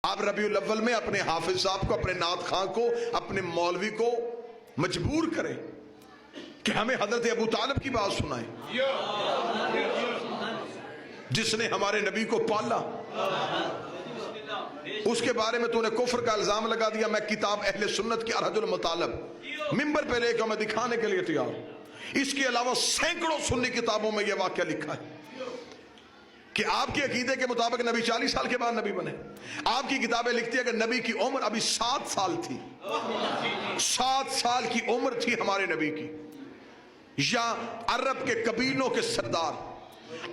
آپ ربیع الاول میں اپنے حافظ صاحب کو, اپنے نعت خواں کو, اپنے مولوی کو مجبور کریں کہ ہمیں حضرت ابو طالب کی بات سنائیں, جس نے ہمارے نبی کو پالا. اس کے بارے میں تو نے کفر کا الزام لگا دیا. میں کتاب اہل سنت کی الحج المطالب ممبر پہ لے کے میں دکھانے کے لیے تیار ہوں. اس کے علاوہ سینکڑوں سنی کتابوں میں یہ واقعہ لکھا ہے کہ آپ کے عقیدے کے مطابق نبی 40 سال کے بعد نبی بنے. آپ کی کتابیں لکھتی ہے کہ نبی کی عمر ابھی 7 سال تھی. 7 سال کی عمر تھی ہمارے نبی کی. یا عرب کے قبیلوں کے سردار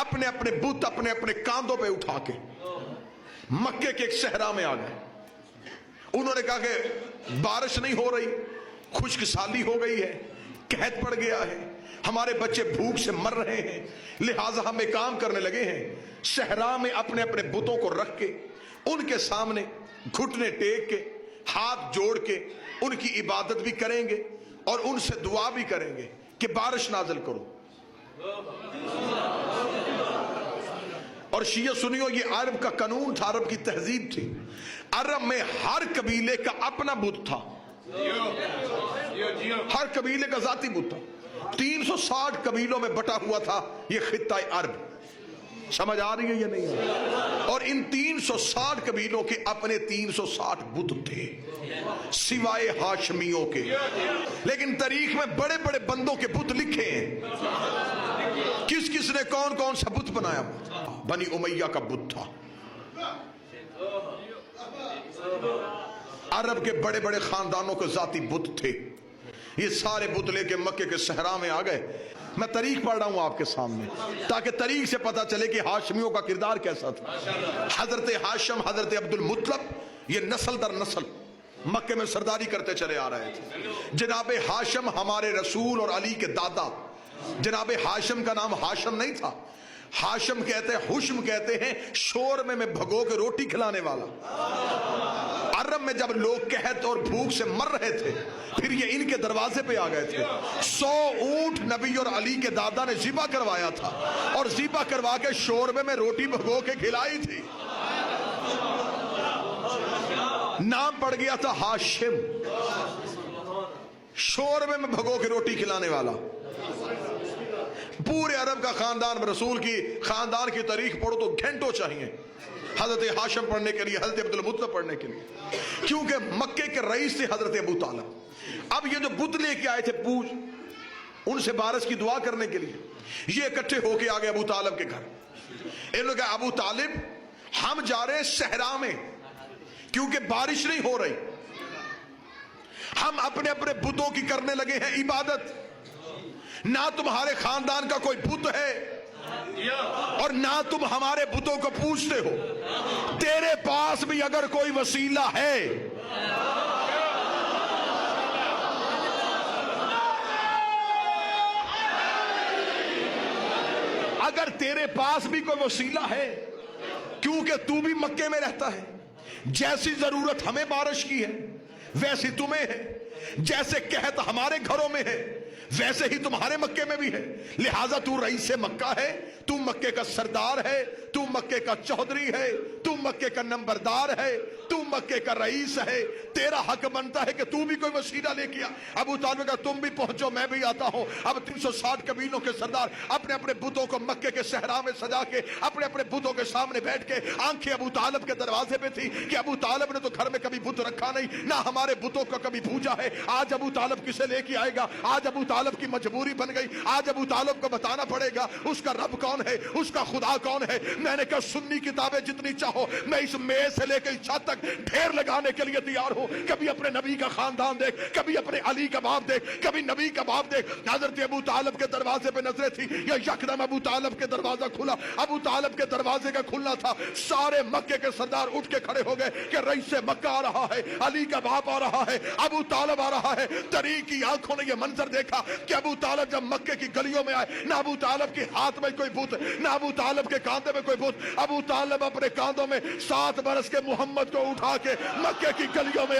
اپنے اپنے بت اپنے اپنے کاندھوں پہ اٹھا کے مکے کے ایک صحرا میں آ گئے. انہوں نے کہا کہ بارش نہیں ہو رہی, خشک سالی ہو گئی ہے, قحط پڑ گیا ہے, ہمارے بچے بھوک سے مر رہے ہیں, لہٰذا ہم ایک کام کرنے لگے ہیں, صحرا میں اپنے اپنے بتوں کو رکھ کے ان کے سامنے گھٹنے ٹیک کے ہاتھ جوڑ کے ان کی عبادت بھی کریں گے اور ان سے دعا بھی کریں گے کہ بارش نازل کرو. اور شیعہ سنیو, یہ عرب کا قانون تھا, عرب کی تہذیب تھی. عرب میں ہر قبیلے کا اپنا بت تھا, ہر قبیلے کا ذاتی بت تھا. 360 قبیلوں میں بٹا ہوا تھا یہ خطہ عرب. سمجھ آ رہی ہے یا نہیں آ رہی؟ اور ان 360 قبیلوں کے اپنے 360 بت تھے سوائے ہاشمیوں کے. لیکن تاریخ میں بڑے بڑے بندوں کے بت لکھے ہیں. کس کس نے کون کون سا بت بنایا؟ بنی امیہ کا بت تھا. عرب کے بڑے بڑے خاندانوں کے ذاتی بت تھے. یہ سارے بت لے کے مکے کے صحرا میں آ گئے. میں تاریخ پڑھ رہا ہوں آپ کے سامنے تاکہ تاریخ سے پتہ چلے کہ ہاشمیوں کا کردار کیسا تھا. حضرت ہاشم, حضرت عبد المطلب, یہ نسل در نسل مکے میں سرداری کرتے چلے آ رہے تھے. جناب ہاشم ہمارے رسول اور علی کے دادا. جناب ہاشم کا نام ہاشم نہیں تھا, ہاشم کہتے ہیں, حشم کہتے ہیں شورمے میں بھگو کے روٹی کھلانے والا. عرب میں جب لوگ قحط اور بھوک سے مر رہے تھے پھر یہ ان کے دروازے پہ آ گئے تھے. 100 اونٹ نبی اور علی کے دادا نے ذبح کروایا تھا اور ذبح کروا کے شوربے میں روٹی بھگو کے کھلائی تھی. نام پڑ گیا تھا ہاشم, شوربے میں بھگو کے روٹی کھلانے والا. پورے عرب کا خاندان, رسول کی خاندان کی تاریخ پڑھو تو گھنٹوں چاہیے حضرت ہاشم پڑھنے کے لیے, حضرت عبد المطلب پڑھنے کے لیے, کیونکہ مکے کے رئیس تھے حضرت ابو طالب. اب یہ جو بت لے کے آئے تھے پوج, ان سے بارش کی دعا کرنے کے لیے یہ اکٹھے ہو کے آگے ابو طالب کے گھر. انہوں نے کہا ابو طالب ہم جا رہے ہیں صحرا میں کیونکہ بارش نہیں ہو رہی, ہم اپنے اپنے بتوں کی کرنے لگے ہیں عبادت. نہ تمہارے خاندان کا کوئی بت ہے اور نہ تم ہمارے بتوں کو پوچھتے ہو. تیرے پاس بھی اگر کوئی وسیلہ ہے اگر تیرے پاس بھی کوئی وسیلہ ہے, کیونکہ تو بھی مکے میں رہتا ہے, جیسی ضرورت ہمیں بارش کی ہے ویسی تمہیں ہے, جیسے قحط ہمارے گھروں میں ہے ویسے ہی تمہارے مکے میں بھی ہے, لہٰذا تو رئیس مکہ ہے, تو مکے کا سردار ہے, تو مکے کا چودھری ہے, تو مکے کا نمبردار ہے, تو مکے کا رئیس ہے, تیرا حق بنتا ہے کہ تو بھی کوئی وسیلہ لے کے آ. ابو طالب کا تم بھی پہنچو میں بھی آتا ہوں. اب 360 قبیلوں کے سردار اپنے اپنے بتوں کو مکے کے صحرا میں سجا کے اپنے اپنے بتوں کے سامنے بیٹھ کے, آنکھیں ابو طالب کے دروازے پہ تھی کہ ابو طالب نے تو گھر میں کبھی بت رکھا نہیں, نہ ہمارے بتوں کا کبھی پوجا ہے. آج ابو طالب کسے لے کے آئے گا؟ آج ابو طالب کی مجبوری بن گئی. آج ابو طالب کو بتانا پڑے گا اس کا رب کون ہے, اس کا خدا کون ہے. میں نے کہا سنی کتابیں جتنی چاہو, میں اس میز سے لے کے چھت تک ڈھیر لگانے کے لیے تیار ہوں. کبھی اپنے نبی کا خاندان دیکھ, کبھی اپنے علی کا باپ دیکھ, کبھی نبی کا باپ دیکھ. حضرت ابو طالب کے دروازے پہ نظریں تھی, یا یکدم ابو طالب کے دروازہ کھلا. ابو طالب کے دروازے کا کھلنا تھا, سارے مکے کے سردار اٹھ کے کھڑے ہو گئے کہ رئیس مکہ آ رہا ہے, علی کا باپ آ رہا ہے, ابو طالب آ رہا ہے. طریق کی آنکھوں نے یہ منظر دیکھا کہ ابو طالب جب مکے کی گلیوں میں آئے, نہ ابو طالب کے ہاتھ میں کوئی بت, نہ ابو طالب کے کاندھے میں کوئی بت. ابو طالب اپنے کاندھوں میں 7 برس کے محمد کو اٹھا کے مکے کی گلیوں میں